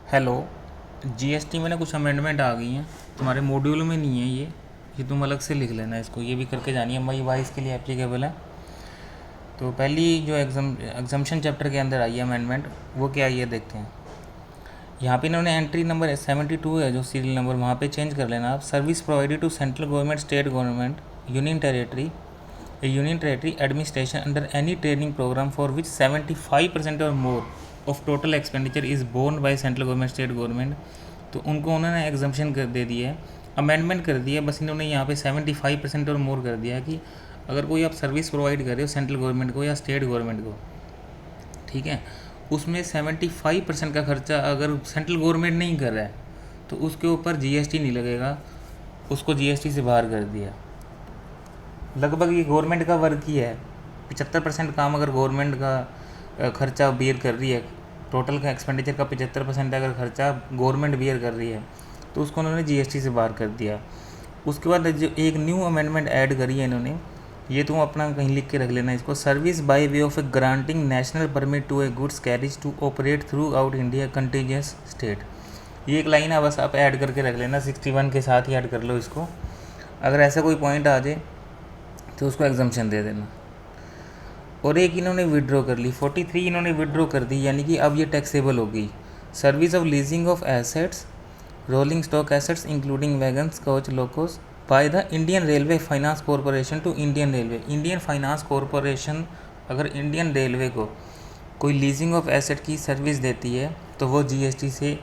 Hello. GST में ना कुछ अमेंडमेंट आ गई हैं, तुम्हारे मॉड्यूल में नहीं है ये तुम अलग से लिख लेना इसको, ये भी करके जानी है। मई 22 के लिए एप्लीकेबल है। तो पहली जो एग्जम्पशन चैप्टर के अंदर आई है अमेंडमेंट, वो क्या आई है देखते हैं। यहाँ पे इन्होंने एंट्री नंबर 72 है जो सीरियल नंबर, वहाँ पे चेंज कर लेना आप। Service provided to central government, state government, union territory administration under any training programme for which 75% और more of total expenditure is borne by central government, state government. तो उनको उन्होंने एग्जम्पशन कर दे दी है, अमेंडमेंट कर दी है। बस इन्होंने यहाँ पे 75% और मोर कर दिया कि अगर कोई आप सर्विस प्रोवाइड कर रहे हो सेंट्रल गवर्नमेंट को या स्टेट गवर्नमेंट को, ठीक है, उसमें 75% का खर्चा अगर सेंट्रल गवर्नमेंट नहीं कर रहा है तो उसके ऊपर जीएसटी नहीं लगेगा, उसको जीएसटी से बाहर कर दिया। लगभग ये गवर्नमेंट का वर्क ही है। 75% काम अगर गवर्नमेंट का खर्चा बियर कर रही है, टोटल का एक्सपेंडिचर का 75% अगर खर्चा गवर्नमेंट बियर कर रही है तो उसको उन्होंने जीएसटी से बाहर कर दिया। उसके बाद जो एक न्यू अमेंडमेंट ऐड करी है इन्होंने, ये तुम अपना कहीं लिख के रख लेना इसको। Service by way of a granting national permit to a goods carriage to operate throughout India continuous state. ये एक लाइन है, बस आप ऐड करके रख लेना, 61 के साथ ही ऐड कर लो इसको। अगर ऐसा कोई पॉइंट आ जाए तो उसको एग्जम्पशन दे देना। और एक इन्होंने विड्रॉ कर ली, 43 इन्होंने विड्रॉ कर दी, यानी कि अब ये टैक्सेबल होगी। Service of leasing of assets, rolling stock assets including wagons, coach, locos by the Indian Railway Finance Corporation to Indian Railway. Indian Finance Corporation अगर इंडियन रेलवे को कोई लीजिंग ऑफ एसेट की सर्विस देती है तो वो GST से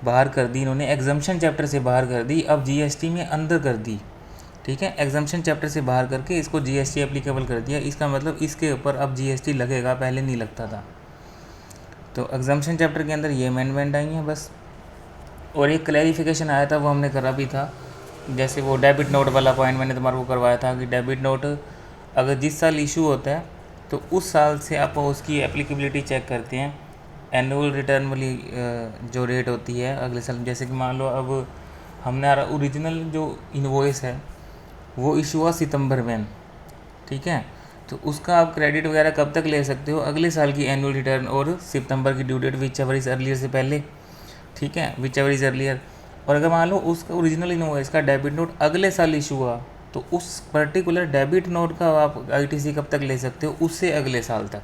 बाहर कर दी इन्होंने, एग्जम्पशन चैप्टर से बाहर कर दी, अब जीएसटी में अंदर कर दी। ठीक है, एग्जम्पशन चैप्टर से बाहर करके इसको जीएसटी एप्लीकेबल कर दिया। इसका मतलब इसके ऊपर अब जीएसटी लगेगा, पहले नहीं लगता था। तो एग्जम्पशन चैप्टर के अंदर ये अमेंडमेंट आई हैं बस। और एक क्लैरिफिकेशन आया था, वो हमने करा भी था। जैसे वो डेबिट नोट वाला पॉइंट मैंने तुम्हारे को करवाया था कि डेबिट नोट अगर जिस साल इशू होता है तो उस साल से आप उसकी एप्लीकेबिलिटी चेक करते हैं। एनुअल रिटर्न वाली जो रेट होती है अगले साल, जैसे कि मान लो अब हमने ओरिजिनल जो इनवॉइस है वो इशू हुआ सितंबर में, ठीक है, तो उसका आप क्रेडिट वगैरह कब तक ले सकते हो, अगले साल की एनुअल रिटर्न और सितंबर की due date whichever is earlier से पहले, ठीक है, विच एवर इज़ अर्लियर। और अगर मान लो उसका ओरिजिनल इनवॉइस का डेबिट नोट अगले साल इशू हुआ तो उस पर्टिकुलर डेबिट नोट का आप आईटीसी कब तक ले सकते हो, उससे अगले साल तक,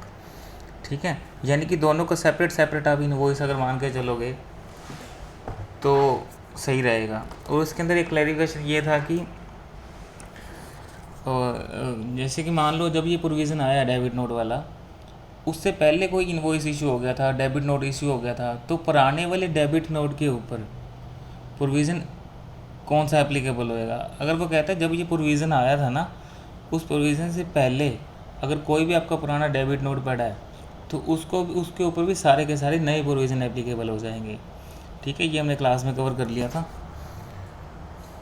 ठीक है। यानी कि दोनों को सेपरेट सेपरेट आप इनवॉइस अगर मान के चलोगे तो सही रहेगा। और उसके अंदर एक क्लैरिफिकेशन ये था कि जैसे कि मान लो जब ये प्रोविज़न आया डेबिट नोट वाला, उससे पहले कोई इनवॉइस इशू हो गया था, डेबिट नोट इशू हो गया था, तो पुराने वाले डेबिट नोट के ऊपर प्रोविज़न कौन सा एप्लीकेबल होएगा। अगर वो कहता है जब ये प्रोविज़न आया था ना, उस प्रोविज़न से पहले अगर कोई भी आपका पुराना डेबिट नोट पड़ा है तो उसको उसके ऊपर भी सारे के सारे नए प्रोविज़न एप्लीकेबल हो जाएंगे, ठीक है। ये हमने क्लास में कवर कर लिया था।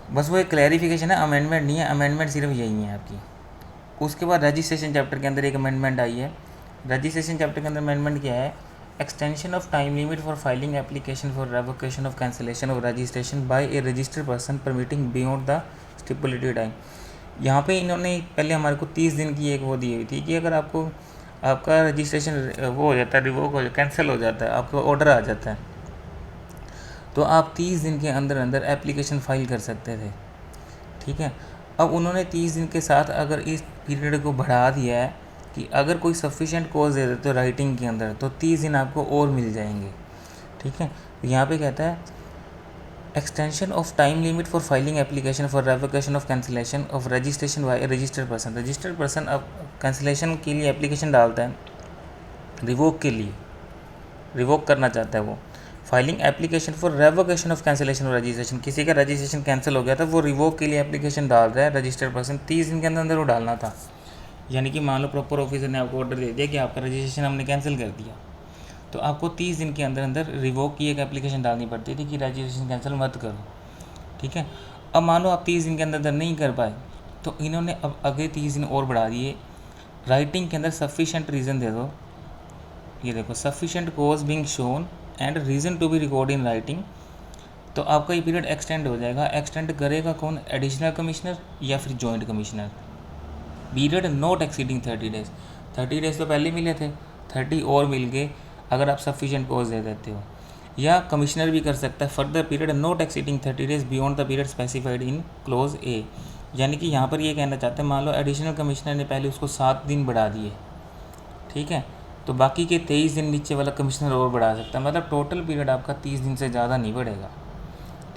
बस वो एक क्लैरिफिकेशन है, अमेंडमेंट नहीं है, अमेंडमेंट सिर्फ यही है आपकी। उसके बाद रजिस्ट्रेशन चैप्टर के अंदर एक अमेंडमेंट आई है। रजिस्ट्रेशन चैप्टर के अंदर अमेंडमेंट क्या है, extension of time limit for filing application for revocation of cancellation of registration bye A registered person permitting beyond the stipulated time. यहाँ पे इन्होंने पहले हमारे को 30 दिन की एक वो दी हुई थी कि अगर आपको आपका रजिस्ट्रेशन वो हो जाता है, रिवोक हो कैंसिल हो जाता है, आपका ऑर्डर आ जाता है, तो आप 30 दिन के अंदर अंदर एप्लीकेशन फ़ाइल कर सकते थे, ठीक है। अब उन्होंने 30 दिन के साथ अगर इस पीरियड को बढ़ा दिया है कि अगर कोई सफिशेंट कॉज दे देते हो राइटिंग के अंदर तो 30 दिन आपको और मिल जाएंगे, ठीक है। तो यहाँ पे कहता है extension of time limit for filing application for revocation of cancellation of registration by registered person. Registered person अब कैंसिलेशन के लिए एप्लीकेशन डालता है, रिवोक के लिए रिवोक करना चाहता है वो, filing application for revocation of cancellation और रजिस्ट्रेशन, किसी का रजिस्ट्रेशन कैंसिल हो गया था वो रिवोक के लिए एप्लीकेशन डाल रहा है रजिस्टर्ड पर्सन, 30 दिन के अंदर अंदर वो डालना था। यानी कि मान लो प्रॉपर ऑफिसर ने आपको ऑर्डर दे दिया कि आपका रजिस्ट्रेशन हमने कैंसिल कर दिया, तो आपको 30 दिन के अंदर अंदर रिवोक की एक एप्लीकेशन डालनी पड़ती थी कि रजिस्ट्रेशन कैंसिल मत करो, ठीक है। अब मान लो आप 30 दिन के अंदर अंदर नहीं कर पाए तो इन्होंने अब अगले 30 दिन और बढ़ा दिए। राइटिंग के अंदर सफिशेंट रीज़न दे दो, ये देखो sufficient cause being shown and reason to be record in writing, तो आपका ये पीरियड एक्सटेंड हो जाएगा। एक्सटेंड करेगा कौन, एडिशनल कमिश्नर या फिर joint commissioner. Period not exceeding 30 days, 30 days तो पहले मिले थे, 30 और मिल गए अगर आप सफिशेंट कॉज दे देते हो। या कमिश्नर भी कर सकता है for the period not exceeding 30 days beyond the period specified in clause A. यानी कि यहाँ पर ये कहना चाहते हैं, मान लो एडिशनल कमिश्नर ने पहले उसको 7 दिन बढ़ा दिए, ठीक है, तो बाकी के 23 दिन नीचे वाला कमिश्नर और बढ़ा सकता है, मतलब टोटल पीरियड आपका 30 दिन से ज़्यादा नहीं बढ़ेगा,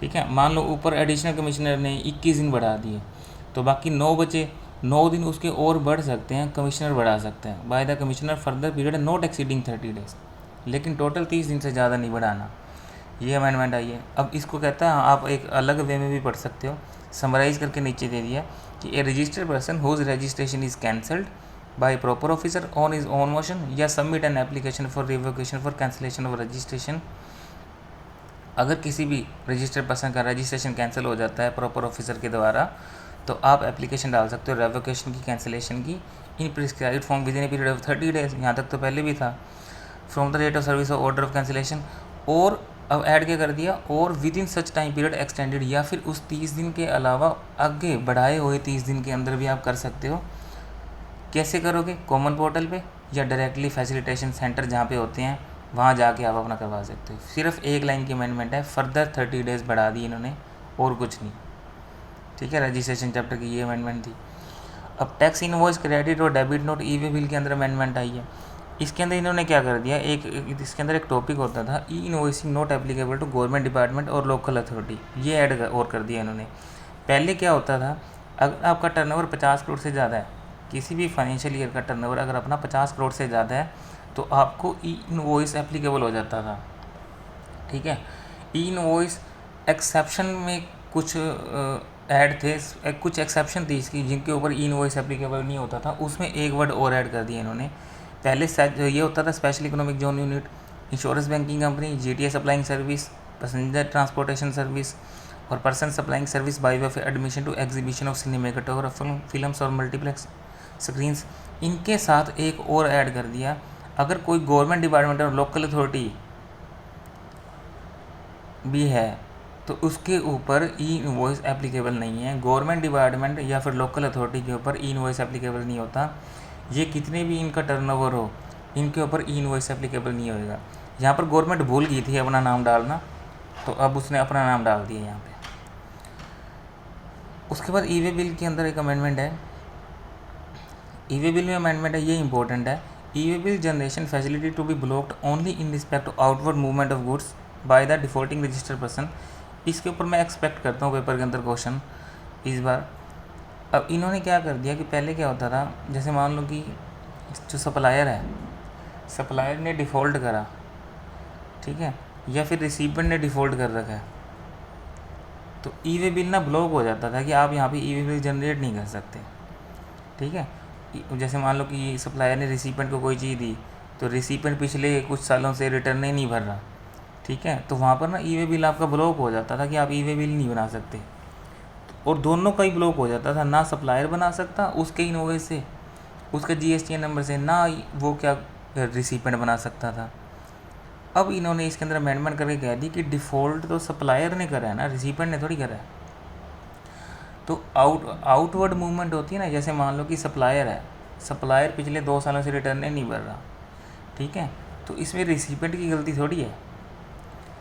ठीक है। मान लो ऊपर एडिशनल कमिश्नर ने 21 दिन बढ़ा दिए, तो बाकी 9 बचे, 9 दिन उसके और बढ़ सकते हैं, कमिश्नर बढ़ा सकते हैं by the commissioner further period not exceeding 30 days, लेकिन टोटल 30 दिन से ज़्यादा नहीं बढ़ाना। ये अमेंडमेंट आई है। अब इसको कहता है, आप एक अलग वे में भी पढ़ सकते हो, समराइज़ करके नीचे दे दिया कि a registered person whose registration is cancelled by proper officer on is own motion या submit an application for revocation for cancellation of registration. अगर किसी भी रजिस्टर्ड पर्सन का रजिस्ट्रेशन कैंसिल हो जाता है प्रॉपर ऑफिसर के द्वारा, तो आप एप्लीकेशन डाल सकते हो रेवोकेशन की, कैंसिलेशन की, in prescribed form within a period of 30 days. यहाँ तक तो पहले भी था, from the date of service of order of cancellation, और अब ऐड क्या कर दिया, और within such time period extended, या फिर उस 30 दिन के अलावा आगे बढ़ाए हुए 30 दिन के अंदर भी आप कर सकते हो। कैसे करोगे, कॉमन पोर्टल पे या डायरेक्टली फैसिलिटेशन सेंटर जहाँ पे होते हैं वहाँ जाके आप अपना करवा सकते हो। सिर्फ एक लाइन की अमेंडमेंट है, फर्दर 30 डेज बढ़ा दी इन्होंने, और कुछ नहीं, ठीक है। रजिस्ट्रेशन चैप्टर की ये अमेंडमेंट थी। अब टैक्स इनवॉइस, क्रेडिट और डेबिट नोट, ई वे बिल के अंदर अमेंडमेंट आई है। इसके अंदर इन्होंने क्या कर दिया, इसके अंदर एक टॉपिक होता था E invoicing not applicable to government department और लोकल अथॉरिटी, ये ऐड और कर दिया इन्होंने। पहले क्या होता था, अगर आपका टर्नओवर 50 करोड़ से ज़्यादा है, किसी भी फाइनेंशियल ईयर का टर्नओवर अगर अपना 50 करोड़ से ज़्यादा है, तो आपको ई इनवॉइस एप्लीकेबल हो जाता था, ठीक है। ई इनवॉइस एक्सेप्शन में कुछ ऐड थे, कुछ एक्सेप्शन थी इसकी, जिनके ऊपर ई इनवॉइस एप्लीकेबल नहीं होता था, उसमें एक वर्ड और ऐड कर दिया इन्होंने। पहले ये होता था special economic zone unit, insurance banking company, GTA supplying service, passenger transportation service, और person supplying service by way of admission to exhibition of cinematographer films और मल्टीप्लेक्स स्क्रीन्स। इनके साथ एक और ऐड कर दिया, अगर कोई गवर्नमेंट डिपार्टमेंट और लोकल अथॉरिटी भी है तो उसके ऊपर ई इनवॉइस एप्लीकेबल नहीं है। गवर्नमेंट डिपार्टमेंट या फिर लोकल अथॉरिटी के ऊपर ई इनवॉइस एप्लीकेबल नहीं होता। ये कितने भी इनका टर्नओवर हो, इनके ऊपर ई इनवॉइस एप्लीकेबल नहीं होएगा। यहाँ पर गवर्नमेंट भूल गई थी अपना नाम डालना, तो अब उसने अपना नाम डाल दिया यहाँ पे। उसके बाद ई वे बिल के अंदर एक अमेंडमेंट है, ई वे बिल में अमेंडमेंट है, ये इंपॉर्टेंट है। E way bill generation facility to be blocked only in respect of outward movement of goods by the defaulting registered person. इसके ऊपर मैं एक्सपेक्ट करता हूँ पेपर के अंदर क्वेश्चन इस बार। अब इन्होंने क्या कर दिया कि पहले क्या होता था, जैसे मान लो कि जो सप्लायर है, सप्लायर ने डिफ़ॉल्ट करा, ठीक है, या फिर रिसीवेंट ने डिफ़ॉल्ट कर रखा है, तो ई वे बिल ना ब्लॉक हो जाता था कि आप यहाँ पे ई वे बिल जनरेट नहीं कर सकते, ठीक है। जैसे मान लो कि सप्लायर ने रिसीवेंट को कोई चीज़ दी, तो रिसीवेंट पिछले कुछ सालों से रिटर्न नहीं भर रहा, ठीक है, तो वहाँ पर ना ई वे बिल आपका ब्लॉक हो जाता था कि आप ई वे बिल नहीं बना सकते, और दोनों का ही ब्लॉक हो जाता था। ना सप्लायर बना सकता उसके इनवॉइस से, उसका GSTN नंबर से, ना वो क्या रिसीवेंट बना सकता था। अब इन्होंने इसके अंदर अमेंडमेंट करके कह दी कि डिफ़ॉल्ट तो सप्लायर ने करा है ना, रिसीवेंट ने थोड़ी करा है। तो आउटवर्ड मूवमेंट होती है ना, जैसे मान लो कि सप्लायर है, सप्लायर पिछले 2 सालों से रिटर्न नहीं भर रहा, ठीक है, तो इसमें रिसीवेंट की गलती थोड़ी है।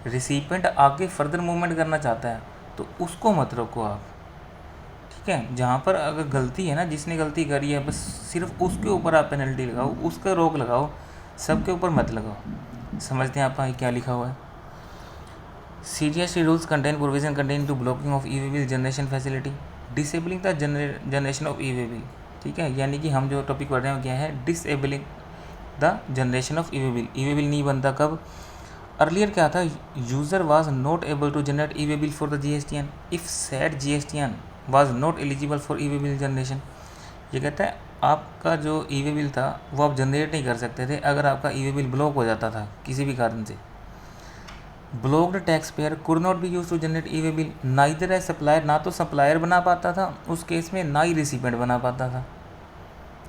रिसीवेंट आगे फर्दर मूवमेंट करना चाहता है तो उसको मत रोको आप, ठीक है। जहाँ पर अगर गलती है ना, जिसने गलती करी है, बस सिर्फ उसके ऊपर आप पेनल्टी लगाओ, उसका रोक लगाओ, सबके ऊपर मत लगाओ। समझते हैं आप क्या लिखा हुआ है। Serious rules contain provision contain two blocking of e way bill generation facility, disabling the generation of e way bill, ठीक है। यानी कि हम जो टॉपिक पढ़ रहे हैं क्या है, disabling the generation of e way bill. E way bill नहीं बनता कब, अर्लियर क्या था, user was not able to generate E way bill for the GSTN if said GSTN was not eligible for E way bill generation. ये कहता है आपका जो ई वे बिल था वो आप जनरेट नहीं कर सकते थे अगर आपका ई वे बिल ब्लॉक हो जाता था किसी भी कारण से। Blocked tax payer could not be use to generate E way bill, neither है सप्लायर, ना तो सप्लायर बना पाता था उस केस में, ना ही रिसीवेंट बना पाता था,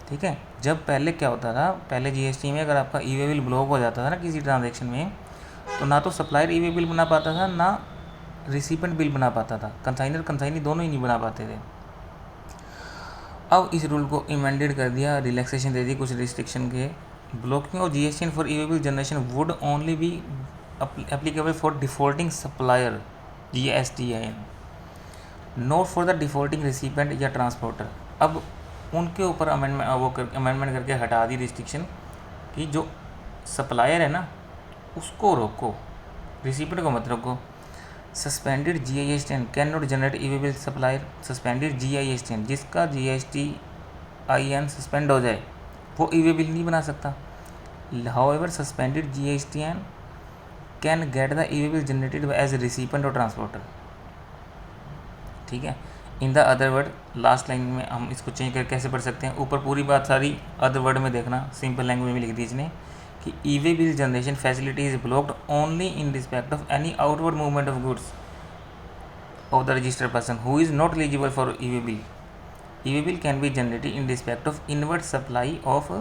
ठीक है। जब पहले क्या होता था, पहले GST में अगर आपका ई वे बिल ब्लॉक हो जाता था ना किसी ट्रांजेक्शन में, तो ना तो सप्लायर ई वे बिल बना पाता था, ना रिसीवेंट बिल बना पाता था, कंसाइनर कंसाइनी दोनों ही नहीं बना पाते थे। अब इस रूल को इमेंडेड कर दिया, रिलैक्सेशन दे दी कुछ रिस्ट्रिक्शन के। Blocking of GSTN for E way bill generation would only be applicable for defaulting supplier GSTIN, not for the defaulting recipient या ट्रांसपोर्टर। अब उनके ऊपर अमेंडमेंट करके हटा दी रिस्ट्रिक्शन कि जो सप्लायर है ना उसको रोको, रिसिपेंट को मत रोको। Suspended GSTIN can not generate e bill supplier. Suspended GSTIN जिसका GSTIN सस्पेंड हो जाए वो ई बिल नहीं बना सकता। However suspended GSTIN can get the e bill generated as recipient और ट्रांसपोर्टर। ठीक है, in the other word, last line में हम इसको चेंज कर कैसे पढ़ सकते हैं, ऊपर पूरी बात सारी अदर वर्ड में देखना, सिंपल लैंग्वेज में लिख दीजिए कि E way bill generation facility is blocked only in respect of any outward movement of goods of the registered person who is not eligible for E way bill. E way bill can be generated in respect of inward supply of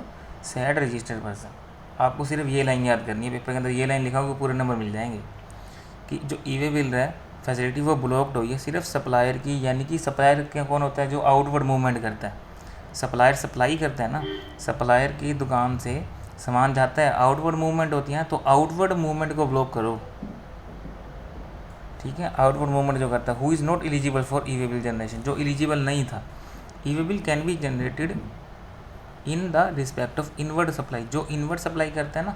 said registered person. आपको सिर्फ ये line याद करनी है, paper के अंदर ये line लिखा होगा, पूरे नंबर मिल जाएंगे कि जो ई वे बिल है फैसिलिटी वो ब्लॉक्ड हुई है सिर्फ सप्लायर की, यानी कि सप्लायर क्या कौन होता है, जो आउटवर्ड मूवमेंट करता है। सप्लायर सप्लाई करता है ना, सप्लायर की दुकान से सामान जाता है, आउटवर्ड मूवमेंट होती है, तो आउटवर्ड मूवमेंट को ब्लॉक करो। ठीक है, आउटवर्ड मूवमेंट जो करता है, who is not eligible for E way bill generation, जो एलिजिबल नहीं था। E way bill can be generated in the respect of inward supply, जो इनवर्ड सप्लाई करता है ना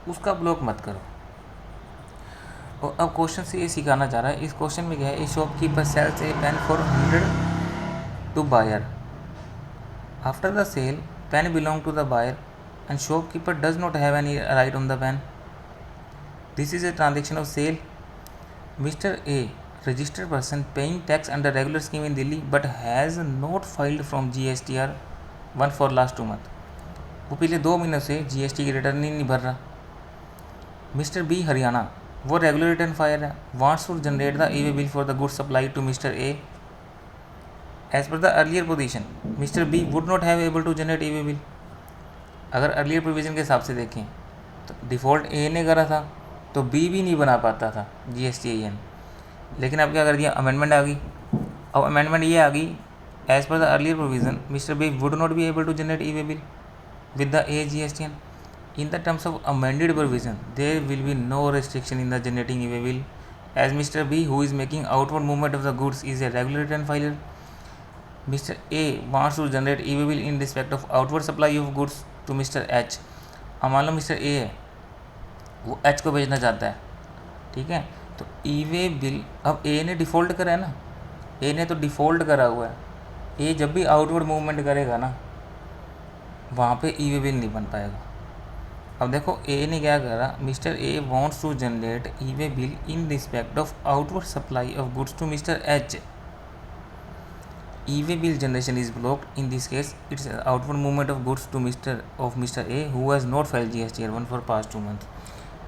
उसका ब्लॉक मत करो। और अब क्वेश्चन से ये सिखाना चाह रहा है, इस क्वेश्चन में क्या है, a shopkeeper sells a pen for 100 to buyer. After the sale pen belong to the buyer and shopkeeper does not have any right on the pen. This is a transaction of sale. Mister A registered person paying tax under regular scheme in Delhi but has not filed from GSTR 1 for last 2 month. वो पिछले 2 महीनों से GST की return ही नहीं भर रहा। Mister B Haryana, वो regular return filer है, wants to generate the E way bill for the good supply to mister A. As per the earlier position mister B would not have able to generate E way bill. अगर earlier provision के हिसाब से देखें तो default ए ने करा था तो बी भी नहीं बना पाता था GSTIN, लेकिन अब क्या कर दिया, अमेंडमेंट आ गई। अब अमेंडमेंट ये आ गई, as per the earlier provision mister B would not be able to generate E way bill with the A GSTIN। In the terms of amended provision, there will be no restriction in the generating e-way bill, as Mr. B, who is making outward movement of the goods, is a regular return filer. Mr. A wants to generate e-way bill in respect of outward supply of goods to Mr. H. अब मान लो mister A है, वो H को भेजना चाहता है, ठीक है, तो ई-वे बिल, अब ए ने डिफ़ॉल्ट करा है ना, ए ने तो डिफ़ॉल्ट करा हुआ है। ए जब भी आउटवर्ड मूवमेंट करेगा ना वहाँ पे ई-वे बिल नहीं बन पाएगा। अब देखो ए ने क्या करा, mister A wants to generate E way bill in respect of outward supply of goods to mister H. E way bill generation is blocked in this case, it's outward movement of goods to mister A who has not filed GSTR 1 for past 2 month.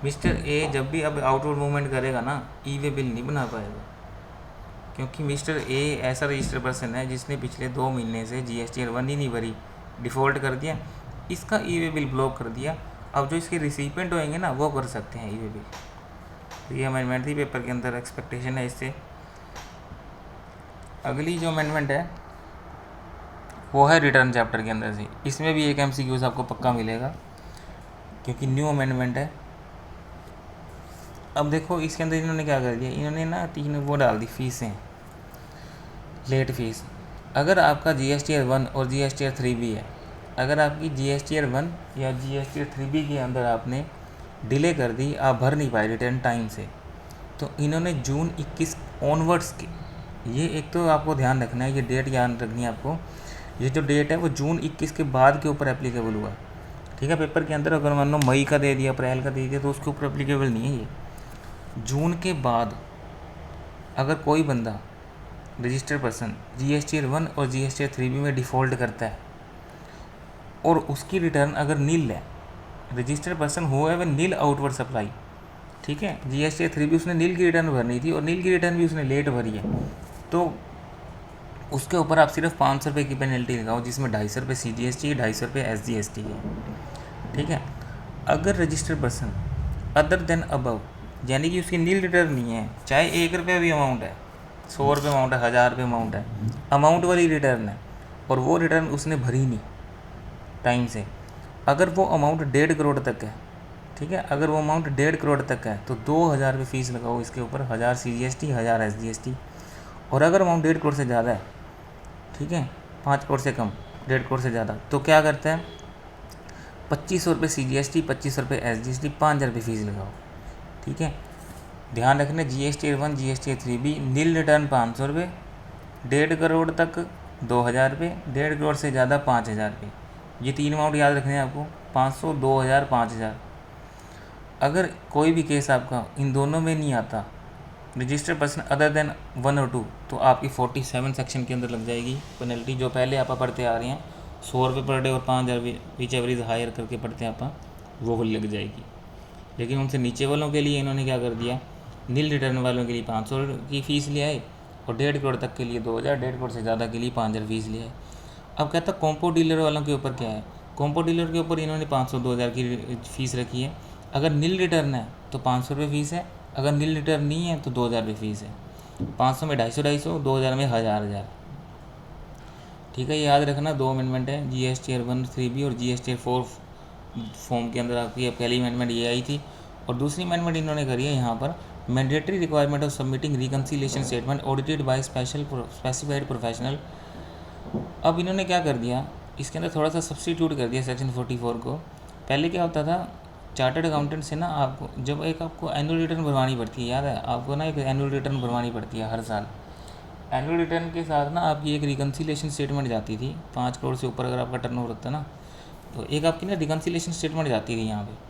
Mister A जब भी अब outward movement करेगा ना ई way bill नहीं बना पाएगा, क्योंकि mister A ऐसा रजिस्टर्ड पर्सन है जिसने पिछले 2 महीने से GSTR 1 ही नहीं भरी, डिफ़ॉल्ट कर दिया, इसका ई वे बिल ब्लॉक कर दिया। अब जो इसके रिसिपेंट होंगे ना वो कर सकते हैं ई वे बिल। तो ये अमेंडमेंट थी, पेपर के अंदर एक्सपेक्टेशन है इससे। अगली जो अमेंडमेंट है वो है रिटर्न चैप्टर के अंदर से, इसमें भी एक MCQ आपको पक्का मिलेगा क्योंकि न्यू अमेंडमेंट है। अब देखो इसके अंदर इन्होंने क्या कर दिया, इन्होंने ना 3 वो डाल दी फीसें, लेट फीस। अगर आपका GSTR 1 और GSTR 3 भी है, अगर आपकी GSTR 1 या GSTR 3B के अंदर आपने डिले कर दी, आप भर नहीं पाए रिटर्न टाइम से, तो इन्होंने जून 21 ऑनवर्ड्स के, ये एक तो आपको ध्यान रखना है, ये डेट याद रखनी है आपको, ये जो डेट है वो जून 21 के बाद के ऊपर एप्लीकेबल हुआ। ठीक है, पेपर के अंदर अगर मान लो मई का दे दिया, अप्रैल का दे दिया, तो उसके ऊपर एप्लीकेबल नहीं है। ये जून के बाद अगर कोई बंदा रजिस्टर्ड पर्सन GSTR 1 और GSTR 3B में डिफ़ॉल्ट करता है और उसकी रिटर्न अगर नील है, रजिस्टर्ड पर्सन हो है वह नील आउटवर्ड सप्लाई, ठीक है, GSTR 3B उसने नील की रिटर्न भरनी थी और नील की रिटर्न भी उसने लेट भरी है, तो उसके ऊपर आप सिर्फ 500 रुपये की पेनल्टी लगाओ, जिसमें 250 रुपये CGST, 250 रुपये SGST है। ठीक है, अगर registered person other than above, यानी कि उसकी नील रिटर्न नहीं है, चाहे 1 रुपये भी अमाउंट है, 100 रुपये अमाउंट है, 1000 रुपये अमाउंट है, अमाउंट वाली रिटर्न है और वो रिटर्न उसने भरी नहीं टाइम से, अगर वो अमाउंट 1.5 करोड़ तक है ठीक है। अगर वो अमाउंट 1.5 करोड़ तक है तो 2,000 रुपये फ़ीस लगाओ इसके ऊपर, 1000 CGST, 1000 SGST। और अगर अमाउंट 1.5 करोड़ से ज़्यादा है, ठीक है, 5 करोड़ से कम, 1.5 करोड़ से ज़्यादा, तो क्या करता है, 2500 रुपये CGST, 2500 रुपये SGST, 5000 रुपये फ़ीस लगाओ। ठीक है। ध्यान रखना, GST 1, GST 3B, नील रिटर्न 500 रुपये, 1.5 करोड़ तक 2000 रुपये, 1.5 करोड़ से ज़्यादा 5000 रुपये। ये 3 अमाउंट याद रखने हैं आपको, 500, 2000, 5000। अगर कोई भी केस आपका इन दोनों में नहीं आता, रजिस्टर्ड पर्सन अदर देन 1 और 2, तो आपकी 47 सेक्शन के अंदर लग जाएगी पेनल्टी, जो पहले आप पढ़ते आ रहे हैं 100 रुपये पर डे और 5000 विच एवरेज हायर करके पढ़ते हैं आप, वो लग जाएगी। लेकिन उनसे नीचे वालों के लिए इन्होंने क्या कर दिया, नील रिटर्न वालों के लिए 500 की फ़ीस ले आए और 1.5 करोड़ तक के लिए 2000, 1.5 करोड़ से ज़्यादा के लिए 5000 फ़ीस ले आए। अब कहता कॉम्पो डीलर वालों के ऊपर क्या है, कॉम्पो डीलर के ऊपर इन्होंने 500, 2000 की फ़ीस रखी है। अगर नील रिटर्न है तो 500 रुपये फ़ीस है, अगर नील रिटर्न नहीं है तो 2000 रुपये फ़ीस है। 500 में 250, 2000 में 1000। ठीक है, ये याद रखना। 2 अमेंडमेंट है, GST 1, 3B और GST 4 फॉर्म के अंदर आपकी पहली अमेंडमेंट ये आई थी। और दूसरी अमेंडमेंट इन्होंने करी है यहाँ पर, mandatory requirement of submitting reconciliation statement audited bye specified professional. अब इन्होंने क्या कर दिया, इसके अंदर थोड़ा सा सब्स्टिट्यूट कर दिया सेक्शन 44 को। पहले क्या होता था, चार्टर्ड अकाउंटेंट से ना आपको जब आपको एनुअल रिटर्न भरवानी पड़ती है, याद है आपको ना, एक एनुअल रिटर्न भरवानी पड़ती है हर साल। एनुअल रिटर्न के साथ ना आपकी एक रिकन्सिलिएशन स्टेटमेंट जाती थी, 5 करोड़ से ऊपर अगर आपका टर्नओवर होता ना, तो एक आपकी ना रिकन्सिलिएशन स्टेटमेंट जाती थी यहाँ पे।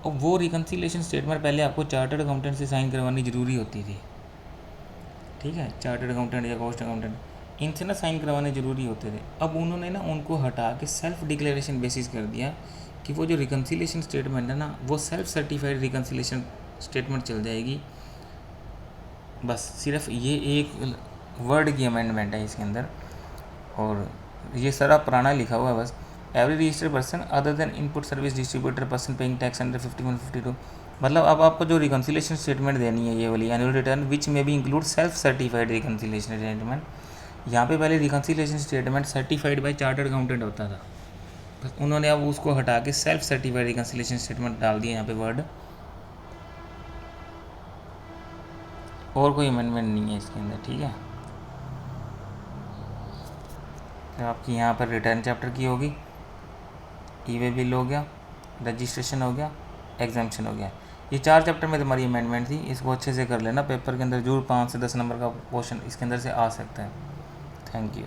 और वो रिकन्सिलिएशन स्टेटमेंट पहले आपको चार्टर्ड अकाउंटेंट से साइन करवानी ज़रूरी होती थी। ठीक है, चार्टर्ड अकाउंटेंट या कॉस्ट अकाउंटेंट, इनसे ना साइन करवाने ज़रूरी होते थे। अब उन्होंने ना उनको हटा के सेल्फ डिक्लेरेशन बेसिस कर दिया कि वो जो रिकन्सिलिएशन स्टेटमेंट है ना, वो सेल्फ सर्टिफाइड रिकन्सिलिएशन स्टेटमेंट चल जाएगी। बस सिर्फ ये एक वर्ड की अमेंडमेंट है इसके अंदर, और ये सारा पुराना लिखा हुआ है बस। Every registered person other than input service distributor person paying tax under 51, 52, मतलब अब आपको जो रिकन्सिलिएशन स्टेटमेंट देनी है ये वाली एनुअल रिटर्न विच में भी include self certified reconciliation statement. यहाँ पे पहले reconciliation statement certified by chartered accountant होता था, बस उन्होंने अब उसको हटा के सेल्फ सर्टिफाइड रिकन्सिलिएशन स्टेटमेंट डाल दिया यहाँ पे वर्ड। और कोई अमेंडमेंट नहीं है इसके अंदर। ठीक है, तो आपकी यहाँ पर रिटर्न चैप्टर की होगी, ई-वे बिल हो गया, रजिस्ट्रेशन हो गया, एग्जाम्पशन हो गया। ये 4 चैप्टर में तुम्हारी अमेंडमेंट थी, इसको अच्छे से कर लेना। पेपर के अंदर जरूर 5 से 10 नंबर का क्वेश्चन इसके अंदर से आ सकता है। Thank you.